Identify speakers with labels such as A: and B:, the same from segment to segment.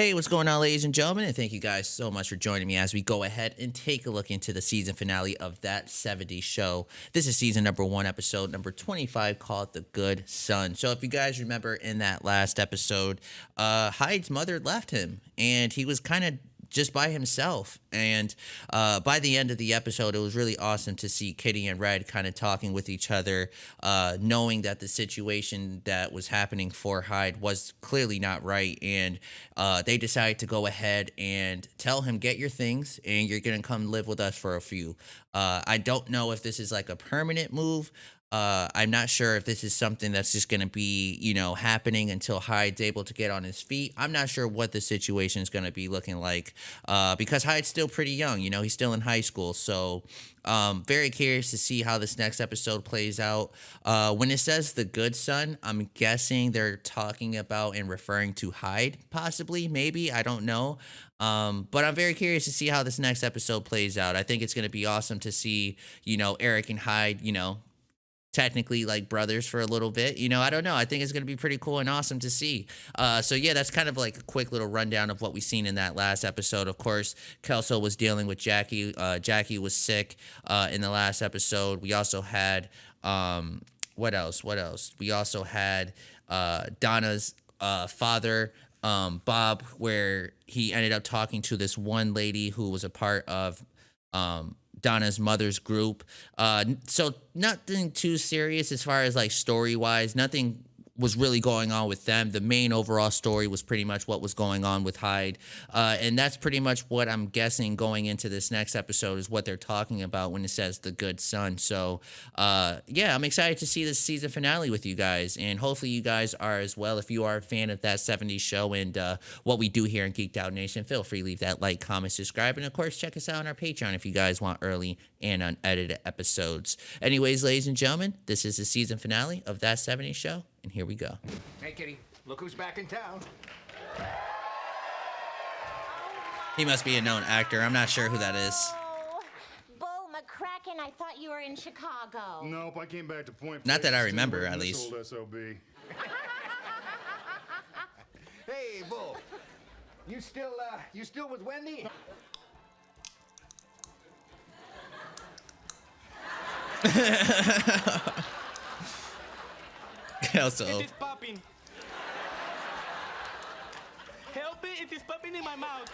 A: Hey, what's going on, ladies and gentlemen? And thank you guys so much for joining me as we go ahead and take a look into the season finale of That 70s Show. This is season number 1, episode number 25, called The Good Son. So, if you guys remember in that last episode, Hyde's mother left him, and he was kind of just by himself. And by the end of the episode, it was really awesome to see Kitty and Red kind of talking with each other, knowing that the situation that was happening for Hyde was clearly not right. And they decided to go ahead and tell him, get your things and you're going to come live with us for a few. I don't know if this is like a permanent move. I'm not sure if this is something that's just going to be, happening until Hyde's able to get on his feet. I'm not sure what the situation is going to be looking like because Hyde's still pretty young. He's still in high school. So very curious to see how this next episode plays out. When it says the good son, I'm guessing they're talking about and referring to Hyde, possibly, maybe. I don't know. But I'm very curious to see how this next episode plays out. I think it's going to be awesome to see, Eric and Hyde, technically like brothers for a little bit. I don't know. I think it's going to be pretty cool and awesome to see. So yeah, that's kind of like a quick little rundown of what we seen in that last episode. Of course, Kelso was dealing with Jackie. Jackie was sick in the last episode. We also had what else? We also had Donna's father, Bob, where he ended up talking to this one lady who was a part of Donna's mother's group. So nothing too serious as far as like story wise. Nothing was really going on with them. The main overall story was pretty much what was going on with Hyde. And that's pretty much what I'm guessing going into this next episode is what they're talking about when it says the good son. So yeah, I'm excited to see this season finale with you guys. And hopefully you guys are as well. If you are a fan of That 70s Show and what we do here in Geeked Out Nation, feel free to leave that like, comment, subscribe. And of course, check us out on our Patreon if you guys want early and unedited episodes. Anyways, ladies and gentlemen, this is the season finale of That 70s Show. And here we go.
B: Hey, Kitty, look who's back in town.
A: He must be a known actor. I'm not sure who that is.
C: Oh, Bull McCracken, I thought you were in Chicago.
D: Nope, I came back to Point.
A: Not that I
D: Pleasant,
A: remember,
D: still
A: at
D: working
A: least.
D: this old SOB.
B: Hey, Bull. You still with Wendy?
A: Also,
E: It is popping. Help me, it is popping in my mouth.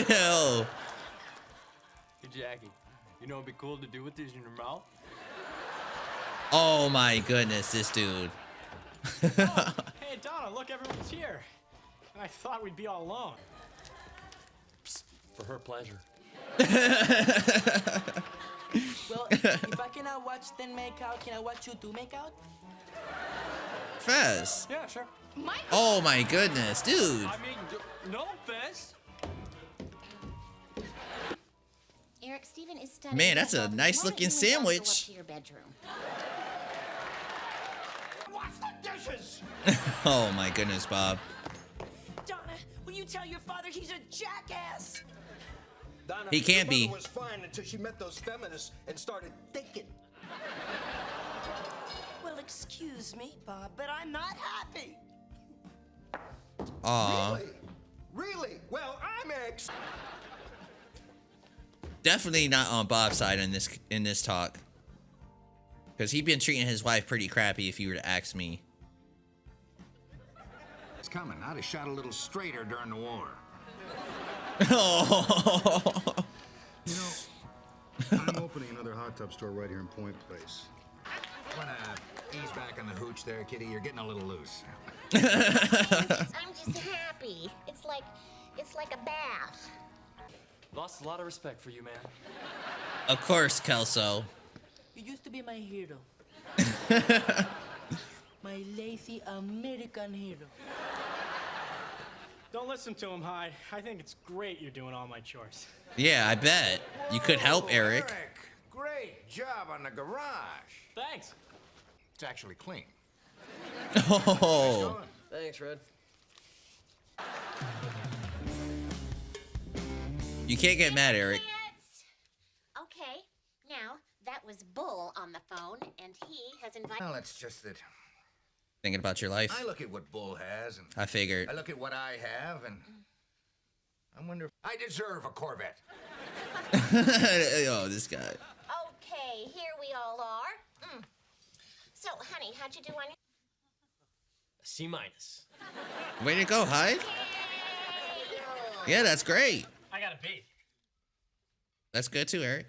A: oh,
E: Hey, Jackie, you know what'd be cool to do with this in your mouth?
A: oh my goodness, this dude.
E: Hey, Donna, look, everyone's here. And I thought we'd be all alone. Psst, for her pleasure.
F: Well, if I cannot watch them make out, can I watch you two make out?
A: Fez.
E: Yeah, sure.
A: Oh my goodness, dude.
E: I mean, no offense.
C: Eric, Steven is studying.
A: Man, that's a
C: Why don't
A: nice looking
C: you and Donna go
A: sandwich.
C: up to your bedroom?
B: Wash the dishes!
A: Oh my goodness, Bob.
F: Donna, will you tell your father he's a jackass?
B: Donna,
A: He can't
B: your
A: be.
B: mother was fine until she met those feminists and started thinking.
F: Well, excuse me, Bob, but I'm not happy.
A: Aw,
B: Really? Really? Well, I'm
A: definitely not on Bob's side in this talk, because he'd been treating his wife pretty crappy if you were to ask me.
G: It's coming. I'd have shot a little straighter during the war.
A: Oh,
D: You know, I'm opening another hot tub store right here in Point Place.
G: Wanna ease back on the hooch there, Kitty? You're getting a little loose.
C: I'm just happy. It's like a bath.
E: Lost a lot of respect for you, man.
A: of course, Kelso.
F: You used to be my hero. My lazy American hero.
E: Don't listen to him, Hyde. I think it's great you're doing all my chores.
A: Yeah, I bet you could help
B: Whoa,
A: Eric.
B: Great job on the garage.
E: Thanks.
G: It's actually clean.
A: Oh,
E: Thanks, Red.
A: you can't get mad, Eric.
C: Okay, now that was Bull on the phone, and he has invited.
G: Well, it's just that
A: Thinking about your life.
G: I look at what Bull has, and
A: I figured.
G: I look at what I have, and I wonder if I deserve a Corvette.
A: Oh, this guy.
C: Okay, here we all are. So, honey, how'd you do on your...
E: C minus.
A: Way to go, Hyde. Yeah, that's great.
E: I got a B.
A: That's good too, Eric.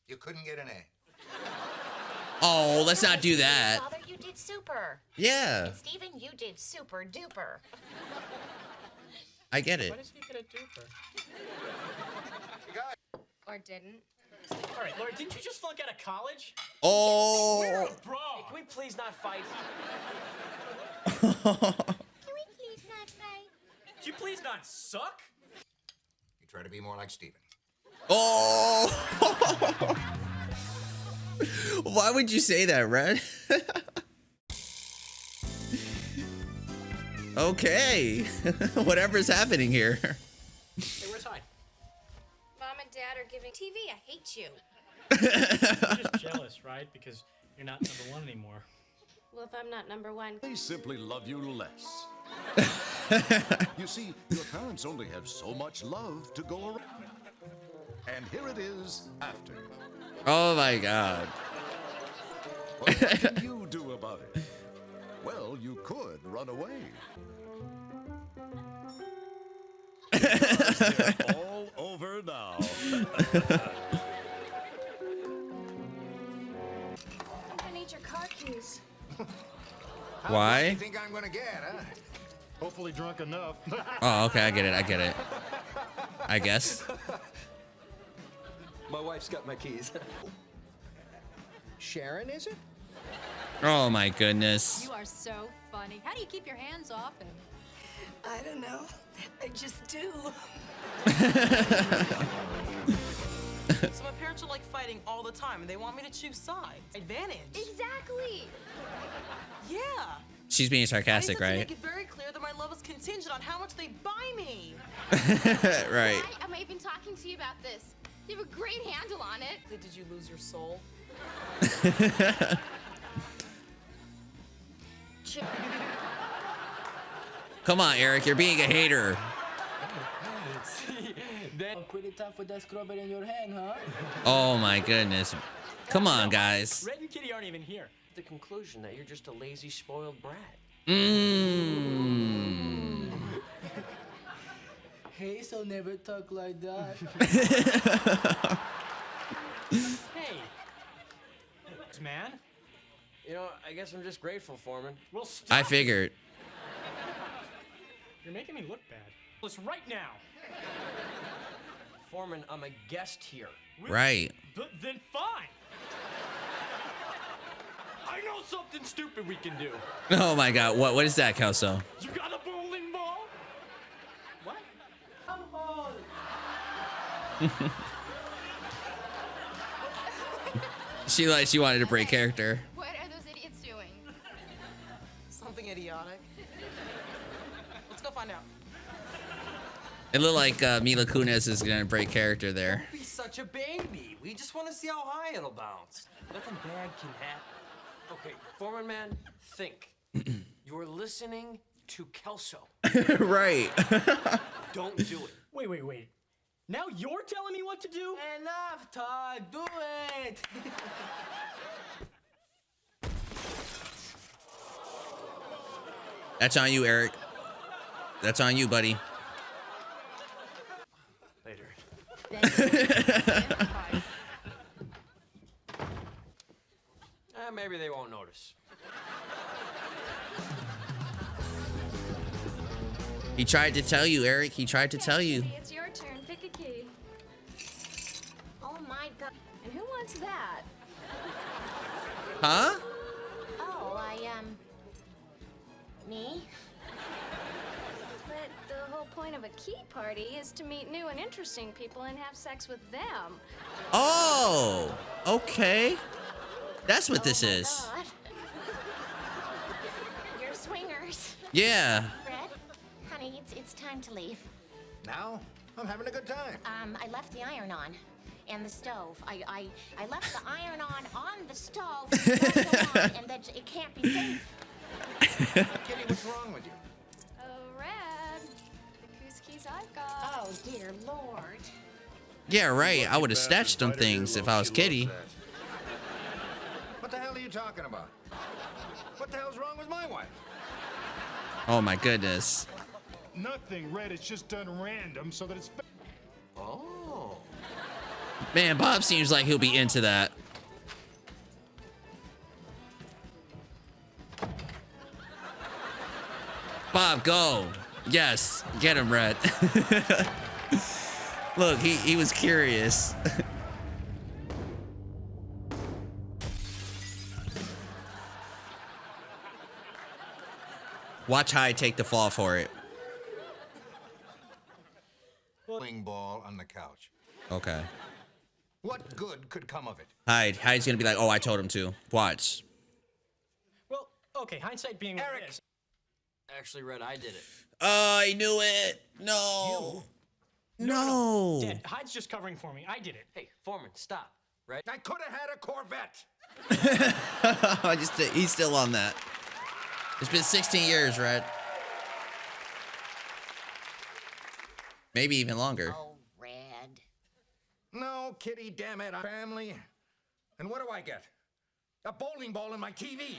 G: You couldn't get an A.
A: Oh, let's not do that.
C: Father, you did super.
A: Yeah,
C: And Steven, you did super duper.
A: I get it.
E: Why does he get a duper?
H: Or didn't.
E: All right, Laura, didn't you just flunk out of college?
A: Oh.
E: Bro, can we please not fight?
C: Can we please not fight?
E: Can you please not suck?
G: You try to be more like Steven.
A: Oh. Why would you say that, Red? Okay. Whatever's happening here.
E: Hey, where's Hyde?
H: Mom and Dad are giving TV. I hate you.
E: You're just jealous, right? Because you're not number one anymore.
H: Well, if I'm not number one,
I: They simply love you less. You see, your parents only have so much love to go around. And here it is after.
A: Oh my God.
I: What can you do about it? Well, you could run away. They're all over now.
H: I need your car keys.
G: How
A: Why?
G: much do you think I'm gonna get, huh?
D: Hopefully drunk enough.
A: Oh, okay. I get it. I guess.
B: My wife's got my keys. Sharon, is it?
A: Oh my goodness.
J: You are so funny. How do you keep your hands off him?
F: I don't know. I just do.
K: So my parents are like fighting all the time, and they want me to choose sides. Advantage.
H: Exactly.
K: Yeah.
A: She's being
K: I just
A: sarcastic,
K: have to
A: right?
K: make it very clear that my love is contingent on how much they buy me.
A: Right.
H: I'm even talking to you about this. You have a great handle on it.
K: Did you lose your soul?
A: Come on, Eric. You're being a hater.
F: See, then pretty tough with that scrubber in your hand, huh?
A: Oh my goodness. Come on, guys.
E: Red and Kitty aren't even here.
F: The conclusion that you're just a lazy, spoiled brat.
A: Mmm.
F: Hey, so never talk like that.
E: Hey. Man.
F: You know, I guess I'm just grateful, Foreman.
E: Well, stop.
A: I figured.
E: You're making me look bad. Listen, right now.
F: Foreman, I'm a guest here.
A: Right.
E: Then fine. I know something stupid we can do.
A: Oh my God. What is that, Kelso?
E: You got a bowling ball? What?
A: She wanted to break character.
H: What are those idiots doing?
K: Something idiotic. Let's go find out.
A: It looked like Mila Kunis is gonna break character there.
F: Don't be such a baby. We just want to see how high it'll bounce. Nothing bad can happen. Okay, Foreman man, think. You're listening to Kelso.
A: Right.
F: Don't do it.
E: Wait. Now you're telling me what to do?
F: Enough, Todd. Do it.
A: That's on you, Eric. That's on you, buddy.
F: Later. Maybe they won't notice.
A: He tried to tell you, Eric. He tried to tell you.
H: It's your turn. Pick a key.
C: Oh my God.
H: And who wants that?
A: Huh?
C: Oh, me?
H: But the whole point of a key party is to meet new and interesting people and have sex with them.
A: Oh, okay. That's what this is.
C: God. You're swingers.
A: Yeah.
C: Fred, honey, it's time to leave.
B: Now? I'm having a good time.
C: I left the iron on. and the stove. I left the iron on the stove, and that it can't be safe.
G: Kitty, what's wrong with you?
H: Oh, Red. The goose keys I've got.
C: Oh, dear Lord.
A: Yeah, right. I would have snatched them things if I was Kitty.
G: What the hell are you talking about? What the hell's wrong with my wife?
A: Oh my goodness.
D: Nothing, Red. It's just done random so that it's.
F: Oh.
A: Man, Bob seems like he'll be into that. Bob, go. Yes, get him, Red. Look, he was curious. Watch Hyde take the fall for it.
G: Bowling ball on the couch.
A: Okay.
G: What good could come of it?
A: Hyde's gonna be like, oh, I told him to. Watch.
E: Well, okay, hindsight being what it is.
F: Actually, Red, I did it.
A: Oh, I knew it. No. No.
E: Dad, Hyde's just covering for me. I did it.
F: Hey, Foreman, stop. Right?
G: I could have had a Corvette.
A: He's still on that. It's been 16 years, Red. Maybe even longer.
C: Oh, Red.
G: No, Kitty, damn it. I'm family. And what do I get? A bowling ball in my TV.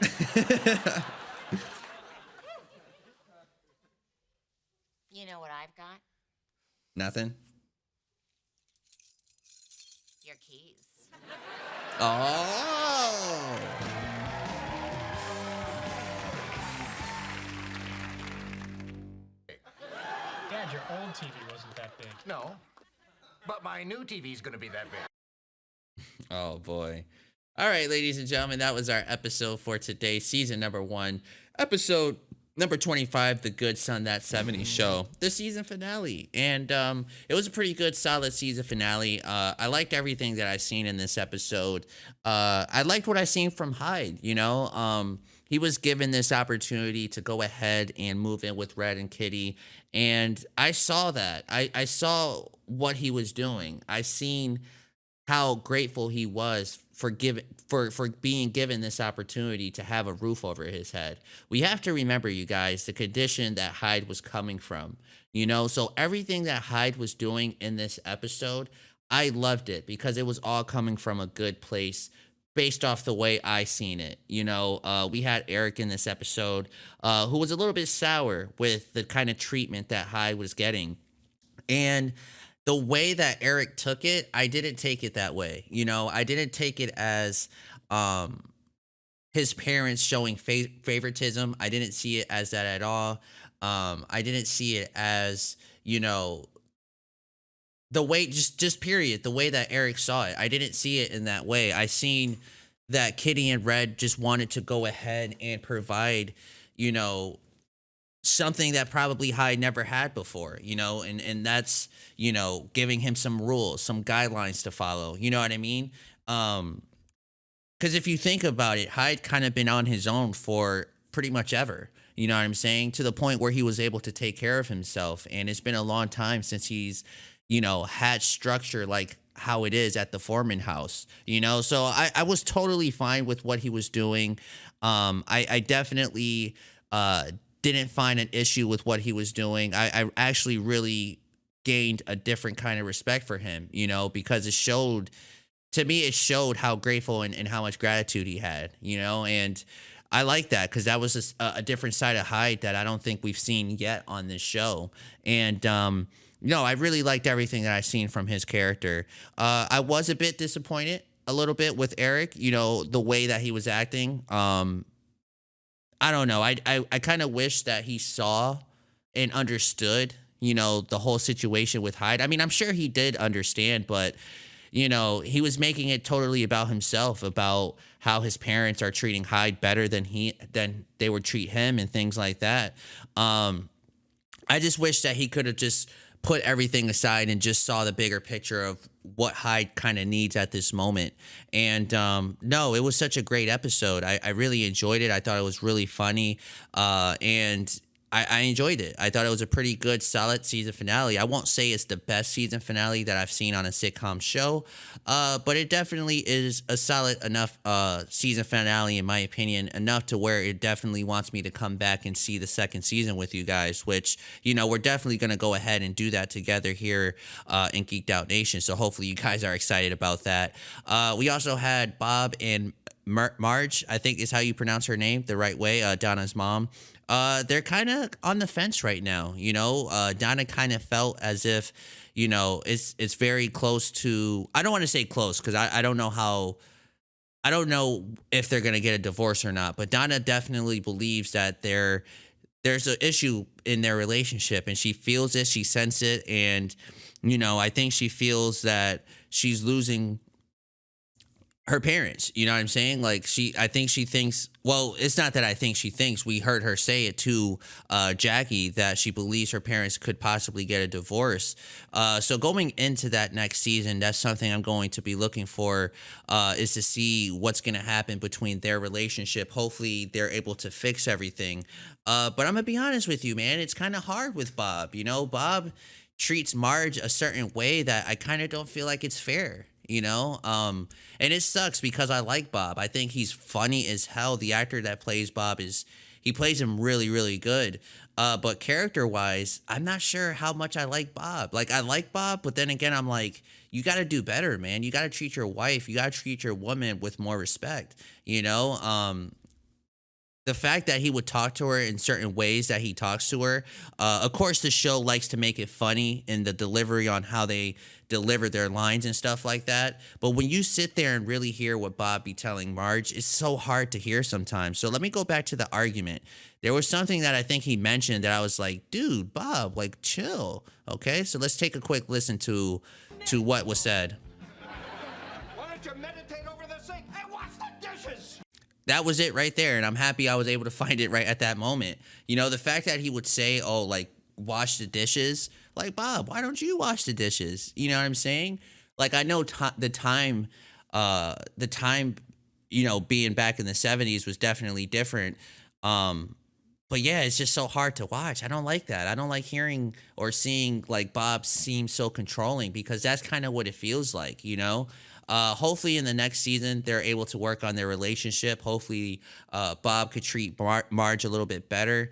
C: You know what I've got?
A: Nothing.
C: Your keys.
A: Oh.
E: Dad, your old TV wasn't that big.
G: No. But my new TV's gonna be that big.
A: Oh, boy. All right, ladies and gentlemen, that was our episode for today, season number 1, episode number 25, The Good Son, That 70s Show, the season finale. And it was a pretty good, solid season finale. I liked everything that I seen in this episode. I liked what I seen from Hyde, you know. He was given this opportunity to go ahead and move in with Red and Kitty. And I saw that. I saw what he was doing. I seen how grateful he was for being given this opportunity to have a roof over his head. We have to remember, you guys, the condition that Hyde was coming from, you know? So everything that Hyde was doing in this episode, I loved it because it was all coming from a good place based off the way I seen it. You know, we had Eric in this episode who was a little bit sour with the kind of treatment that Hyde was getting. And the way that Eric took it, I didn't take it that way. You know, I didn't take it as his parents showing favoritism. I didn't see it as that at all. I didn't see it as, you know, the way, just period, the way that Eric saw it. I didn't see it in that way. I seen that Kitty and Red just wanted to go ahead and provide, you know, something that probably Hyde never had before, you know, and that's, you know, giving him some rules, some guidelines to follow. You know what I mean? Because if you think about it, Hyde kind of been on his own for pretty much ever. You know what I'm saying? To the point where he was able to take care of himself. And it's been a long time since he's, you know, had structure like how it is at the Foreman house, you know? So I was totally fine with what he was doing. I definitely didn't find an issue with what he was doing. I actually really gained a different kind of respect for him, you know, because it showed how grateful and how much gratitude he had, you know, and I like that because that was a different side of Hyde that I don't think we've seen yet on this show. And, no, I really liked everything that I've seen from his character. I was a bit disappointed a little bit with Eric, you know, the way that he was acting. I don't know. I kind of wish that he saw and understood, you know, the whole situation with Hyde. I mean, I'm sure he did understand, but, you know, he was making it totally about himself, about how his parents are treating Hyde better than they would treat him and things like that. I just wish that he could have just put everything aside and just saw the bigger picture of what Hyde kind of needs at this moment. And no, it was such a great episode. I really enjoyed it. I thought it was really funny. And I enjoyed it. I thought it was a pretty good, solid season finale. I won't say it's the best season finale that I've seen on a sitcom show, but it definitely is a solid enough season finale, in my opinion, enough to where it definitely wants me to come back and see the second season with you guys, which, you know, we're definitely going to go ahead and do that together here in Geeked Out Nation. So hopefully you guys are excited about that. We also had Bob and Marge, I think is how you pronounce her name the right way, Donna's mom. They're kind of on the fence right now. You know, Donna kind of felt as if, you know, it's very close to, I don't want to say close because I don't know if they're going to get a divorce or not, but Donna definitely believes that there's an issue in their relationship, and she feels it, she senses it. And, you know, I think she feels that she's losing her parents, you know what I'm saying? Like I think she thinks, well, it's not that I think she thinks, we heard her say it to Jackie, that she believes her parents could possibly get a divorce. So going into that next season, that's something I'm going to be looking for, is to see what's going to happen between their relationship. Hopefully they're able to fix everything. But I'm going to be honest with you, man, it's kind of hard with Bob. You know, Bob treats Marge a certain way that I kind of don't feel like it's fair. You know, and it sucks because I like Bob. I think he's funny as hell. The actor that plays Bob he plays him really, really good. But character wise, I'm not sure how much I like Bob. Like, I like Bob, but then again, I'm like, you got to do better, man. You got to treat your wife, you got to treat your woman with more respect. You know, the fact that he would talk to her in certain ways that he talks to her. Of course, the show likes to make it funny in the delivery on how they deliver their lines and stuff like that. But when you sit there and really hear what Bob be telling Marge, it's so hard to hear sometimes. So let me go back to the argument. There was something that I think he mentioned that I was like, dude, Bob, like, chill. Okay, so let's take a quick listen to what was said.
G: Why don't you meditate over the sink and wash the dishes?
A: That was it right there, and I'm happy I was able to find it right at that moment. You know, the fact that he would say, oh, like, wash the dishes. Like, Bob, why don't you wash the dishes? You know what I'm saying? Like, I know the time, you know, being back in the 70s was definitely different. But yeah, it's just so hard to watch. I don't like that. I don't like hearing or seeing, like, Bob seem so controlling, because that's kind of what it feels like, you know? Hopefully in the next season, they're able to work on their relationship. Hopefully Bob could treat Marge a little bit better.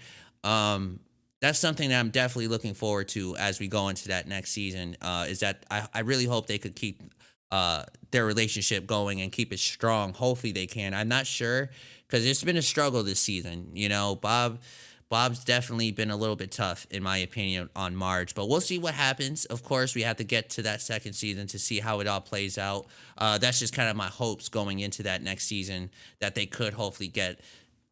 A: That's something that I'm definitely looking forward to as we go into that next season, is that I really hope they could keep their relationship going and keep it strong. Hopefully they can. I'm not sure, because it's been a struggle this season. You know, Bob's definitely been a little bit tough, in my opinion, on Marge. But we'll see what happens. Of course, we have to get to that second season to see how it all plays out. That's just kind of my hopes going into that next season, that they could hopefully get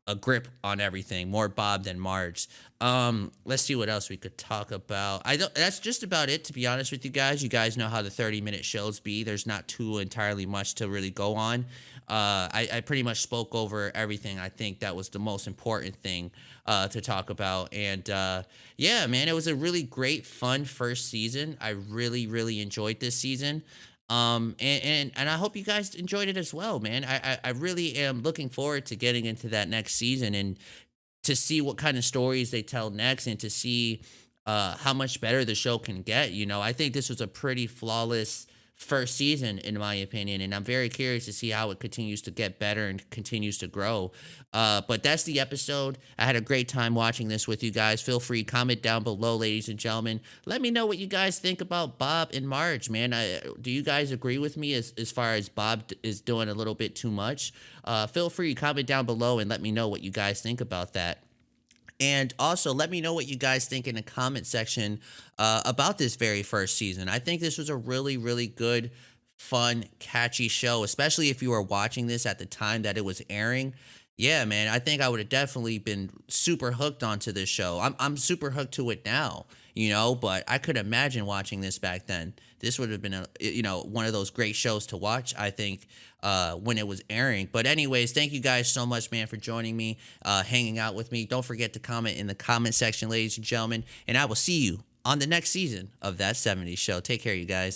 A: a grip on everything, more Bob than Marge. Let's see what else we could talk about. That's just about it, to be honest with you guys. You guys know how the 30-minute shows be. There's not too entirely much to really go on. I pretty much spoke over everything. I think that was the most important thing to talk about. And yeah, man, it was a really great, fun first season. I really, really enjoyed this season. And I hope you guys enjoyed it as well, man. I really am looking forward to getting into that next season and to see what kind of stories they tell next, and to see how much better the show can get. You know, I think this was a pretty flawless first season, in my opinion, and I'm very curious to see how it continues to get better and continues to grow. But that's the episode. I had a great time watching this with you guys. Feel free, comment down below, ladies and gentlemen. Let me know what you guys think about Bob and Marge, man. Do you guys agree with me as far as Bob is doing a little bit too much? Feel free, comment down below and let me know what you guys think about that. And also, let me know what you guys think in the comment section about this very first season. I think this was a really, really good, fun, catchy show, especially if you were watching this at the time that it was airing. Yeah, man, I think I would have definitely been super hooked onto this show. I'm super hooked to it now, you know, but I could imagine watching this back then. This would have been one of those great shows to watch, I think, when it was airing. But anyways, thank you guys so much, man, for joining me, hanging out with me. Don't forget to comment in the comment section, ladies and gentlemen, and I will see you on the next season of That 70s Show. Take care, you guys.